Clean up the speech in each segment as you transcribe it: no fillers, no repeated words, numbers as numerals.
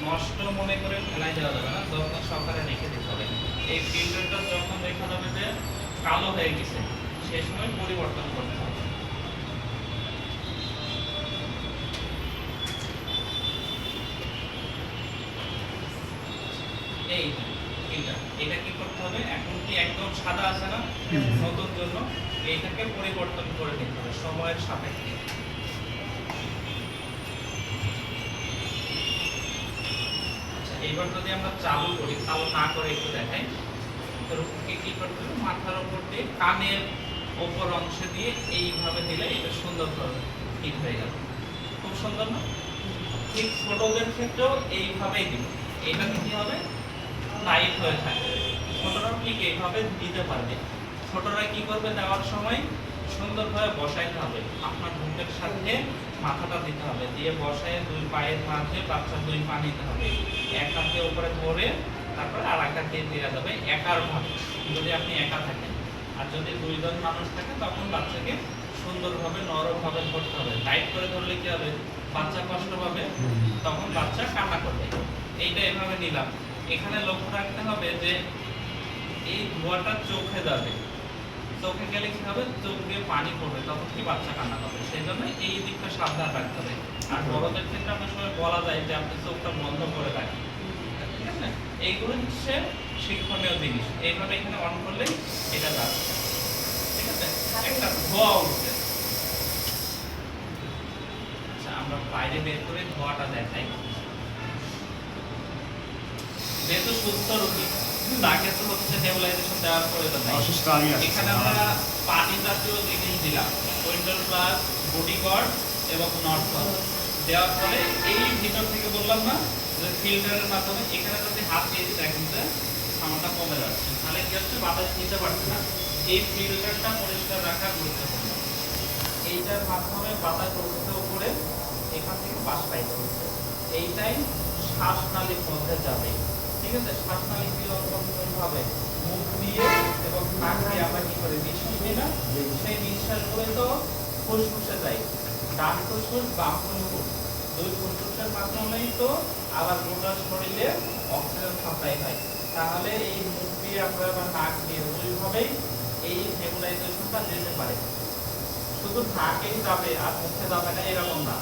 নষ্ট মনে করে ফেলাই দেওয়া যাবে না, যত্ন সহকারে রেখে দিতে হবে। এই ফিল্টারটা যখন দেখা যাবে যে কালো হয়ে গেছে, সেই সময় পরিবর্তন করতে হবে। এই ফিল্টার এটা কি করতে হবে, এখন কি একদম সাদা আছে না নতুন জন্য, এইটাকে পরিবর্তন করে নিতে হবে সময়ের সাপেক্ষে। এইবার যদি আমরা চালু করি, চালু না করে একটু দেখাই, তো কি করতে হবে, মাথার উপর দিয়ে কানের উপর অংশে দিয়ে এইভাবে দিলে এটা সুন্দর করে ঠিক হয়ে গেল। খুব সুন্দর না? ঠিক ছোটদের ক্ষেত্রেও এইভাবেই দিব। এইটাতে কি হবে, টাইট হয়ে থাকে। ছোটরাও ঠিক এইভাবে দিতে পারবে। ছোটরা কি করবে, দেওয়ার সময় সুন্দরভাবে বসাইতে হবে, আপনার বুকের সাথে মাথাটা দিতে হবে, দিয়ে বসায় দুই পায়ের মাঝে বাচ্চার দুই পা নিতে হবে, এক হাতে উপরে ধরে তারপরে আর এক হাতে দেওয়া যাবে একার ভাবে, যদি আপনি একা থাকেন। আর যদি দুইজন মানুষ থাকে তখন বাচ্চাকে সুন্দরভাবে নরমভাবে ধরতে হবে। টাইট করে ধরলে কি হবে, বাচ্চা কষ্ট পাবে, তখন বাচ্চা কান্না করবে। এইটা এভাবে নিলাম। এখানে লক্ষ্য রাখতে হবে যে এই ধোঁয়াটা চোখে যাবে, চোখে গেলে কি হবে, চোখ দিয়ে পানি পড়বে, তখন কি বাচ্চা কান্না করবে। সেই জন্য এই দিকটা সাবধান রাখতে হবে। আর বড়দের ক্ষেত্রে অনেক সময় বলা যায় যে আপনি চোখটা বন্ধ করে রাখেন, ঠিক আছে? এইগুলো হচ্ছে শিক্ষণীয় জিনিস। এইভাবে এখানে অন করলেই এটা যাচ্ছে, ঠিক আছে? একটা ধোঁয়া উঠছে। আচ্ছা, আমরা বাইরে বের করে ধোঁয়াটা দেখাই। যেহেতু সুস্থ রোগী, তাকে তো হচ্ছে নেবুলাইজেশন দেওয়ার প্রয়োজন নাই। এখানে আমরা পানি জাতীয় জিনিস দিলাম, উইন্ডোর প্লাস, বডিকর্ড এবং নর্থন দেওয়ার পরে এই ভিতর থেকে বললাম না যে ফিল্টারের মাধ্যমে এখানে যদি হাত দিয়ে দিই দেখেন যে সামানটা কমে যাচ্ছে, তাহলে কি হচ্ছে, বাতাস নিতে পারছে না। এই ফিল্টারটা পরিষ্কার রাখা গুরুত্বপূর্ণ। এইটার মাধ্যমে বাতাস উঠতে উপরে এখান থেকে পাশ পাইতে হচ্ছে, এইটাই শ্বাসনালীর মধ্যে যাবে, ঠিক আছে? শ্বাসনালী কি ভাবে মুখ দিয়ে এবং নাক দিয়ে আমরা কি করে নিঃশ্বাস নিই না, সেই নিঃশ্বাসগুলো তো ফুসফুসে যায়, ডান ফুসফুস বাম ফুসফুস, দুই ফুসফুসের মাধ্যমেই তো আবার গোটা শরীরে অক্সিজেন সাপ্লাই হয়। তাহলে এই মুখ দিয়ে আমরা বা নাক দিয়ে দুইভাবেই এই নেবুলাইজেশনটা যেতে পারে। শুধু নাকেই যাবে আর মুখে যাবে না এরকম না,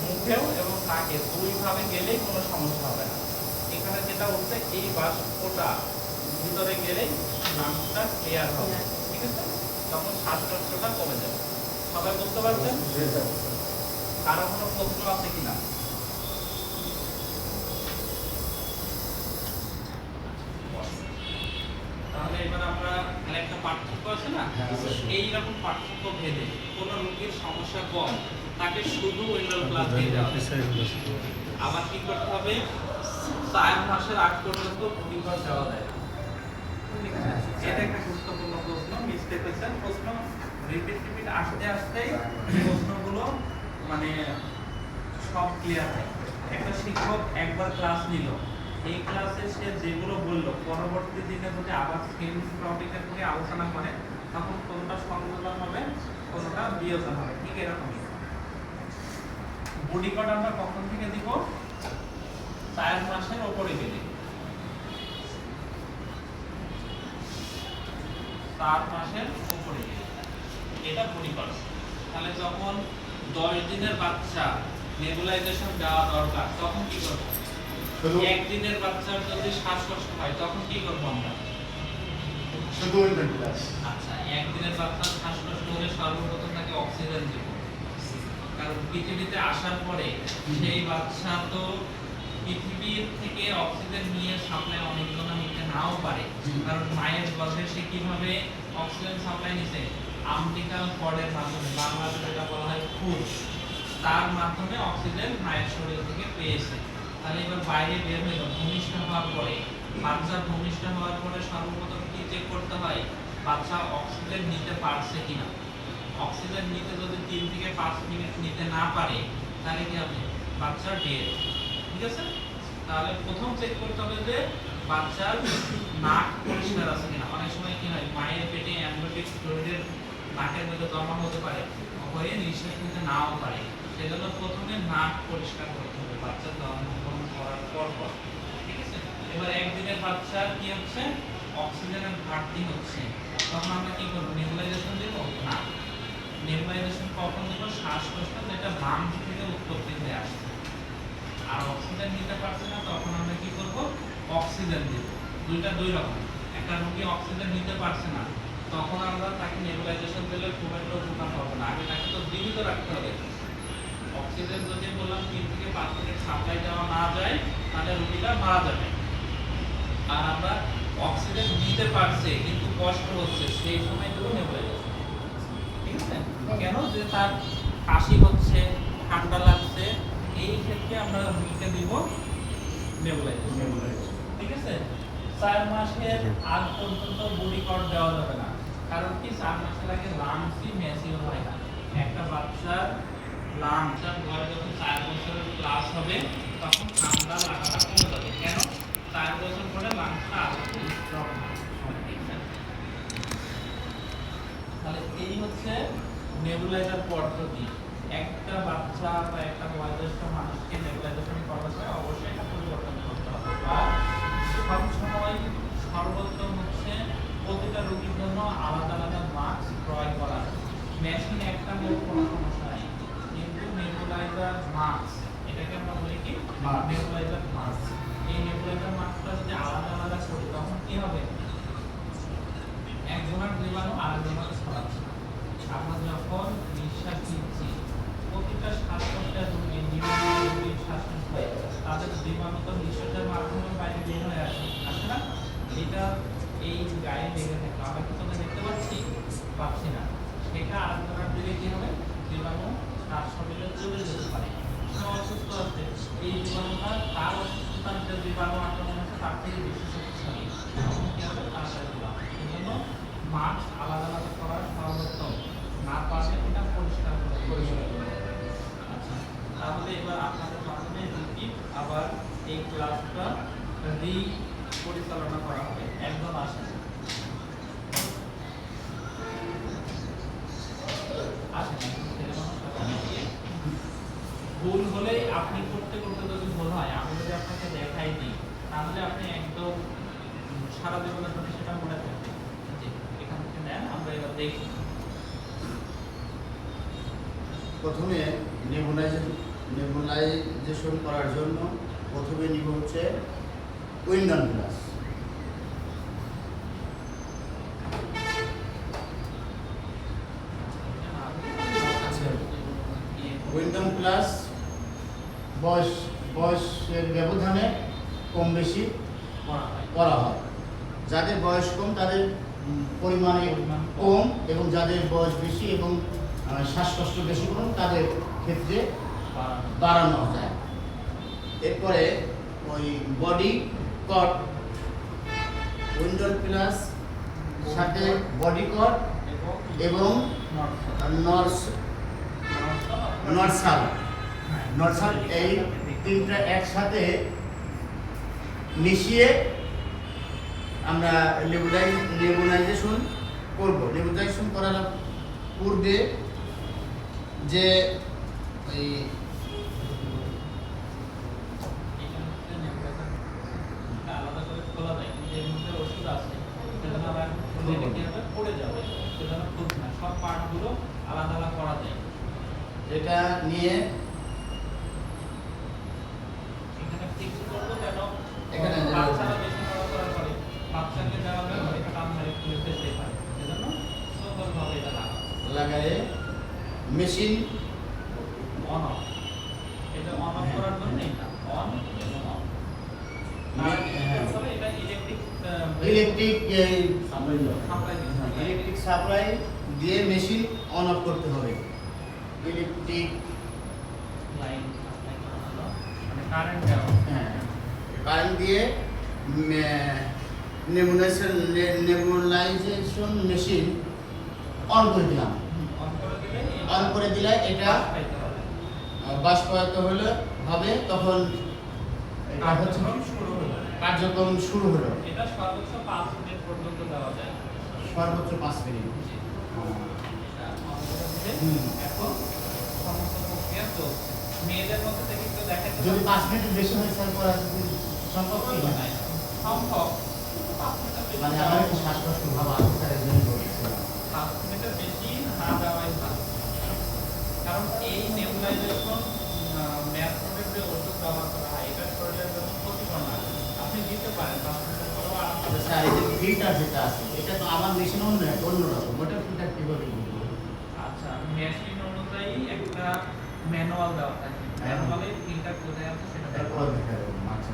মুখেও এবং নাকে দুইভাবে গেলেই কোনো সমস্যা হবে না। এখানে যেটা উঠছে এই বাষ্পটা ভিতরে গেলেই নাকটা ক্লিয়ার হবে, ঠিক আছে? তখন শ্বাসকষ্টটা কমে যাবে। সবাই বুঝতে পারছেন? কারো কোনো প্রশ্ন আছে কিনা? তাহলে এবার আমরা একটা পার্থক্য আছে না, এইরকম পার্থক্য ভেদে কোন রোগীর সমস্যা কম, তাকে শুধু উইন্ডোল প্লাস দিয়ে দেওয়া হবে। আবার কি করতে হবে, 4 মাসের আগ পর্যন্ত বডিকর্ড দেওয়া যায়। এটা একটা গুরুত্বপূর্ণ প্রশ্ন, মিস্টেক হয়েছে। প্রশ্ন রিপিট আসতে আসতেই প্রশ্নগুলো মানে সব ক্লিয়ার হয়। একটা শিক্ষক একবার ক্লাস নিল, এই ক্লাসে সে যেগুলো বললো পরবর্তী দিনে যদি আবার সেম টপিকের থেকে আলোচনা করে, তখন কোনটা সংযোজন হবে, কোনটা বিয়োজন হবে, ঠিক এরকমই। বডিকর্ড আমরা কখন থেকে দিব, 4 মাসের উপরে গেলে, 4 মাসের উপরে গেলে এটা বডিকর্ড। তাহলে যখন 10 দিনের বাচ্চা নেবুলাইজেশন দেওয়া দরকার, তখন কি করব? 1 দিনের বাচ্চার যদি শ্বাসকষ্ট হয় তখন কি করব আমরা? শুধু উইন্ডোল প্লাস। আচ্ছা, 1 দিনের বাচ্চার শ্বাসকষ্ট হলে সর্বপ্রথম তাকে অক্সিজেন দেব, কারণ পৃথিবীতে আসার পরে সেই বাচ্চা তো পৃথিবীর থেকে অক্সিজেন নিয়ে সাপ্লাই অনেকজন নিতে নাও পারে, কারণ মায়ের গর্ভে সে কিভাবে অক্সিজেন সাপ্লাই নিছে, আমবিকাল কর্ডের মাধ্যমে, বাংলাতে যেটা বলা হয় ফুস, তার মাধ্যমে অক্সিজেন মায়ের শরীর থেকে পেয়েছে। তাহলে এবার বাইরে বের হয়ে গেল, ভূমিষ্ঠ হওয়ার পরে, বাচ্চা ভূমিষ্ঠ হওয়ার পরে সর্বপ্রথম কি চেক করতে হয়, বাচ্চা অক্সিজেন নিতে পারছে কিনা। অক্সিজেন নিতে যদি 3 থেকে 5 মিনিট নিতে না পারে, তাহলে কি হবে, বাচ্চা ডেড, ঠিক আছে? তাহলে প্রথম চেক করতে হবে যে বাচ্চার নাক পরিষ্কার আছে কিনা। অনেক সময় কি হয়, মায়ের পেটে অ্যামনিওটিক ফ্লুইডের নাকের মধ্যে জমা হতে পারে, হয়ে নিঃশ্বাস নিতে নাও পারে। সেজন্য প্রথমে নাক পরিষ্কার করতে হবে বাচ্চা জন্মগ্রহণ করার পর পর, ঠিক আছে? এবার একদিনের বাচ্চার কি হচ্ছে, অক্সিজেনের ঘাটতি হচ্ছে, তখন আমরা কি করব, নেবুলাইজেশন দেব না। নেবুলাইজেশন কখন দেব, শ্বাসকষ্ট যেটা লাংস থেকে উৎপত্তি হয়ে আসছে আর অক্সিজেন নিতে পারছে না, তখন আমরা কি করব, অক্সিজেন দেব। দুইটা দুই রকম। একটা রোগী অক্সিজেন নিতে পারছে না, তখন আমরা তাকে নেবুলাইজেশন দিলে খুব একটা উপকার হবে না, আগে তাকে তো জীবিত রাখতে হবে। অক্সিজেন যদি বললাম 3 থেকে 5 মিনিট সাপ্লাই দেওয়া না যায় তাহলে রোগীটা মারা যাবে। আর আমরা অক্সিজেন নিতে পারছে কিন্তু কষ্ট হচ্ছে, সেই সময় দেবো নেবুলাইজেশন, ঠিক আছে? কেন, যে তার কাশি হচ্ছে, ঠান্ডা লাগছে, এই ক্ষেত্রে আমরা রোগীকে দিব নেবুলাইজেশন, ঠিক আছে? 4 মাসের আগ পর্যন্ত বডি কর্ড দেওয়া যাবে না, কারণ কি 4 মাসের আগে লাংসই ম্যাচিউর হয় না। একটা বাচ্চার লাংসের বয়স যখন 4 বছরের প্লাস হবে তখন ঠান্ডা লাগাটা কমে যাবে। কেন, 4 বছর পরে লাংসটা আরো স্ট্রং হয়, ঠিক আছে? তাহলে এই হচ্ছে নেবুলাইজার পদ্ধতি। একটা বাচ্চা বা একটা বয়োজ্যেষ্ঠ মানুষকে নেবুলাইজেশন করাতে অবশ্যই এটা পরিবর্তন করতে হবে, বা সবসময় সর্বোত্তম হচ্ছে প্রতিটা রোগীর জন্য আলাদা আলাদা মাস্ক ক্রয় করা। মেশিন একটা হোক কোনো সমস্যা নেই, কিন্তু নেবুলাইজার মাস্ক, এটাকে আমরা বলি কি, নেবুলাইজার মাস্ক। এই নেবুলাইজার মাস্কটা যদি আলাদা আলাদা করি তখন কি হবে, একজনের জীবাণু আরেকজনের ছড়াচ্ছে। আমরা যখন নিঃশ্বাস নিচ্ছি, প্রতিটা শ্বাসকষ্টের রোগী, রোগীর শ্বাসকষ্ট হয়, তাদের জীবাণু তো নিঃশ্বাসের মাধ্যমে বাইরে বের হয়ে আসে না? এটা এই গায়ে লেগে থাকে, আমরা কি তোমরা দেখতে পাচ্ছি না। সেটা আরেকজনের দিলে কি হবে, জীবাণু তার শরীরে চলে যেতে পারে। সে অসুস্থ আছে, এই জীবাণুটা তার অসুস্থতার যে জীবাণু আক্রমণ আছে তার থেকে বেশি শক্তিশালী, তখন কি হবে, তাড়াতাড়ি জীবাণু। এই জন্য মাস্ক আলাদা আলাদা করার সর্বোত্তম, না পারলে এটা পরিষ্কার করে। আচ্ছা, তাহলে এবার আপনাদের মাধ্যমে রিপিট আবার এই ক্লাসটা পরিচালনা করা হবে। একদম আসেন ভুল হলে আপনি করতে করতে যদি ভুল হয়, আমি যদি আপনাকে দেখাই দিই, তাহলে আপনি একদম সারা জীবনের জন্য সেটা মনে থাকবে। এখান থেকে নেন, আমরা এবার দেখি। প্রথমে নেবুলাইজেশন করার জন্য প্রথমে নিব হচ্ছে উইন্ডন প্লাস। উইন্ডন প্লাস বয়সের ব্যবধানে কম বেশি করা হয়। যাদের বয়স কম তাদের পরিমাণে কম, এবং যাদের বয়স বেশি এবং শ্বাসকষ্ট বেশি কম তাদের ক্ষেত্রে বাড়ানো যায়। এরপরে ওই বডি কট, উইন্ডন প্লাস সাথে বডি কট এবং নরসাল, এই তিনটা একসাথে মিশিয়ে আমরা নেবুলাইজেশন করব। নেবুলাইজেশন করার পূর্বে যে এই আলাদা করে খোলা যায়, কিন্তু এর মধ্যে ওষুধ আছে, সেজন্য আবার খুললে কি হবে, পড়ে যাবে, সেজন্য খুলছে না। সব পার্টগুলো আলাদা আলাদা করা যায়। এটা নিয়ে এখানে ফিক্স করব, কেন এখানে বাচ্চারা বেশি নড়াচড়া করে, বাচ্চাকে দেওয়া হলে এটা কাম মেরে খুলে ফেলতে পারে, সেজন্য সুন্দরভাবে এটা লাগায়ে মেশিন অন অফ, এটা অন অফ করার জন্য এটা অন এবং অফ। এটা ইলেকট্রিক সাপ্লাই দিয়ে মেশিন অন অফ করতে হবে। ইলেকট্রিক লাইন সাপ্লাই করা হলো, মানে কারেন্ট দেওয়া, কারেন্ট দিয়ে নেবুলাইজেশন মেশিন অন করে দিলাম। অন করে দিলে এটা বাষ্পায়িত হলে হবে, তখন কার্যক্রম শুরু হলো। এটা সর্বোচ্চ 5 মিনিট পর্যন্ত দেওয়া যায়, সর্বোচ্চ 5 মিনিট। এখন সমস্ত প্রক্রিয়া চলছে। মেয়েদের মধ্যে দেখি দেখাতে যদি পারি। 5 মিনিট বেশি হয় স্যার করা সম্ভব কি না? সম্ভব, কিন্তু 5 মিনিটের বেশি মানে দেওয়া আমার একটু শ্বাসকষ্ট ভাব আছে স্যার, এই জন্য বলছিলাম। 5 মিনিটের বেশি না দেওয়াই ভালো। কারণ এই নেবুলাইজেশন ম্যাথমেটিক যে ওষুধ ব্যবহার করা হয় এটা শরীরের জন্য ক্ষতিকর না। আপনি দিতে পারেন 5 মিনিটের পরেও আরাম পাবেন। স্যার এই যে ফিল্টার যেটা আছে এটা তো আমার মেশিন অন্যরকম, ওটা ফিল্টার কিভাবে করবো? আচ্ছা, মেশিন অনুযায়ী একটা ম্যানুয়াল দেওয়া থাকে। ম্যানুয়ালে ফিল্টার কোথায় আছে সেটা দেখা তারপর দেখা যাবে। আচ্ছা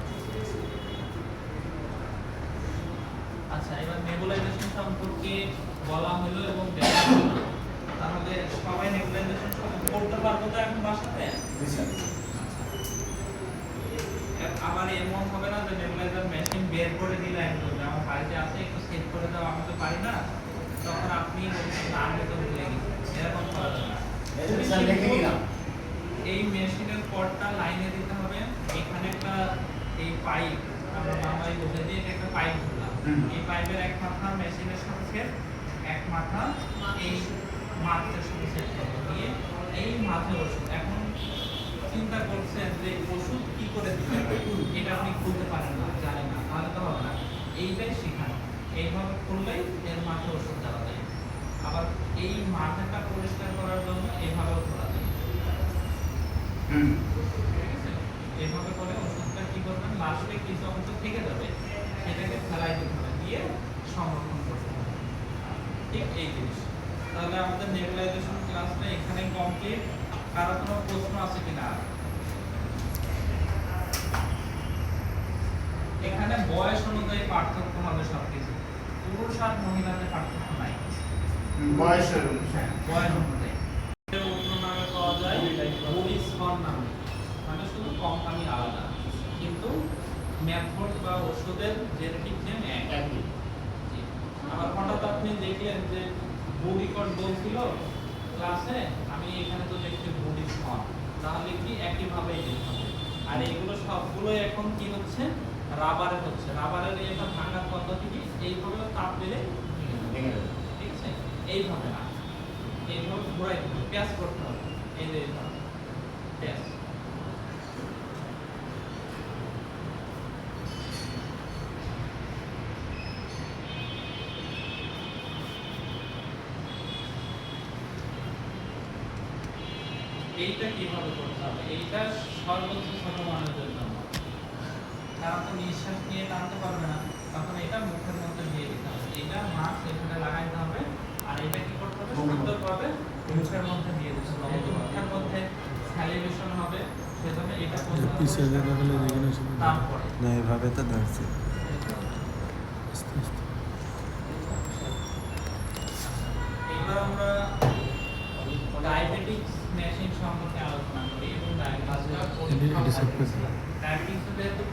আচ্ছা, এবার নেবুলাইজেশন সম্পর্কে বলা হলো এবং দেখা হলো। তাহলে সবাই নেবুলাইজেশন সম্পর্কে করতে পারবো তো এখন বাসাতে? আবার এমন হবে না যে নেবুলাইজার মেশিন বের করে দিলে একদম আমার বাড়িতে আছে একটু সেট করে দাও, আমি তো পারি না, তখন আপনি বলছেন না আমি তো ভুলে গেছি, এরকম করা যাবে না। স্যার দেখে নিলাম। এই মেশিনের কর্ডটা লাইনে দিতে হবে। এখানে একটা এই পাইপ আমরা বাংলায় বলে দিই, এটা একটা পাইপ ধরলাম। এই পাইপের এক মাথা মেশিনের সাথে সেট, এক মাথা এই মাথার সাথে সেট করতে দিয়ে এই মাথায় ওষুধ। এখন চিন্তা করছেন যে ওষুধ কি করে দিবেন, এটা আপনি খুলতে পারেন না, জানেন না, তাহলে তো হবে না। এইটাই শেখানো, এইভাবে করলেই এর মাথায় ওষুধ দেওয়া যায়। আবার এই মাথাটা পরিষ্কার করার জন্য এইভাবেও করা যায়। ঠিক আছে? এইভাবে করে ওষুধটা কি করবেন, লাস্টে কিছু অংশ থেকে যাবে, সেটাকে ফেলাই দিতে হবে, দিয়ে সংরক্ষণ করতে হবে। ঠিক এই জিনিস। তাহলে আমাদের নেবুলাইজেশন ক্লাসটা এখানে কমপ্লিট। কারো কোনো প্রশ্ন আছে কিনা? এখানে বয়স অনুযায়ী পার্থক্য হবে সবকিছু, পুরুষ আর মহিলাদের পার্থক্য নাই। বয়সের হ্যাঁ, বয়স অনুযায়ী অন্য নামে পাওয়া যায় বলিসন নামে, মানে শুধু কোম্পানি আলাদা, কিন্তু মেথড বা ওষুধের জেনেটিক নেম একই। আবার হঠাৎ আপনি দেখলেন যে বডিকট বলছিল ক্লাসে, আমি এখানে তো দেখছি বলিসন, তাহলে কি একইভাবেই দিতে হবে। আর এগুলো সবগুলো এখন কি হচ্ছে, রাবারে হচ্ছে। রাবারের এটা ভাঙার পদ্ধতি কি, এইভাবে তাপ দিলে ভেঙে যাবে। ঠিক আছে? এইভাবে না, এইভাবে ঘোরাইতে হবে, প্যাচ করতে হবে। এই যে এইভাবে প্যাচ। এইটা কিভাবে করতে হবে, এইটা সর্বোচ্চ ছোট মানুষদের জন্য। তারা তো নিঃশ্বাস নিয়ে টানতে পারবে না, তখন এটা মুখের মধ্যে দিয়ে দিতে হবে। এটা মাস্ক এখানে লাগাইতে হবে, আর এটা কি করতে হবে, সুন্দরভাবে মুখের মধ্যে দিয়ে দিতে হবে। যেহেতু মুখের মধ্যে স্যালিভেশন হবে, সেজন্য এটা করতে হবে। তারপরে না এভাবে তো ধরছে এবার আমরা ডায়াবেটিক্স মেশিন সম্পর্কে আলোচনা করি এবং ডায়াবেটিক্সের যেহেতু খুব